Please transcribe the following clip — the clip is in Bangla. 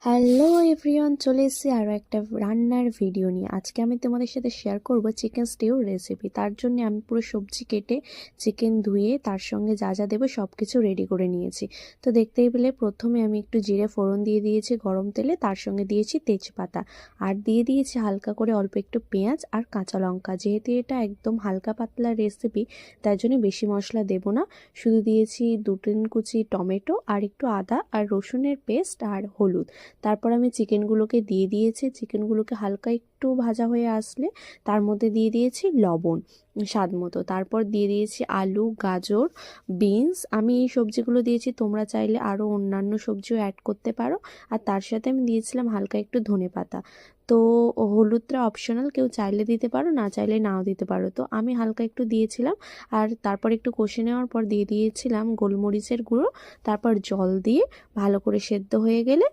হ্যালো এভরিওয়ান, চলে এসেছি আরও একটা রান্নার ভিডিও নিয়ে। আজকে আমি তোমাদের সাথে শেয়ার করব চিকেন স্টিউর রেসিপি। তার জন্য আমি পুরো সবজি কেটে চিকেন ধুয়ে তার সঙ্গে যা যা দেবো সব কিছু রেডি করে নিয়েছি। তো দেখতেই পেলে প্রথমে আমি একটু জিরে ফোড়ন দিয়ে দিয়েছি গরম তেলে, তার সঙ্গে দিয়েছি তেজপাতা আর দিয়ে দিয়েছি হালকা করে অল্প একটু পেঁয়াজ আর কাঁচা লঙ্কা। যেহেতু এটা একদম হালকা পাতলা রেসিপি তার জন্য বেশি মশলা দেব না, শুধু দিয়েছি 2-3 কুচি টমেটো আর একটু আদা আর রসুনের পেস্ট আর হলুদ। তারপর আমি চিকেনগুলোকে দিয়ে দিয়েছি। চিকেনগুলোকে হালকা একটু ভাজা হয়ে আসলে তার মধ্যে দিয়ে দিয়েছি লবণ স্বাদ মতো। তারপর দিয়ে দিয়েছি আলু, গাজর, বিনস। আমি এই সবজিগুলো দিয়েছি, তোমরা চাইলে আরও অন্যান্য সবজিও অ্যাড করতে পারো। আর তার সাথে আমি দিয়েছিলাম হালকা একটু ধনেপাতা। তো হলুদটা অপশনাল, কেউ চাইলে দিতে পারো, না চাইলে নাও দিতে পারো। তো আমি হালকা একটু দিয়েছিলাম। আর তারপর একটু কষে নেওয়ার পর দিয়ে দিয়েছিলাম গোলমরিচের গুঁড়ো। তারপর জল দিয়ে ভালো করে সেদ্ধ হয়ে গেলে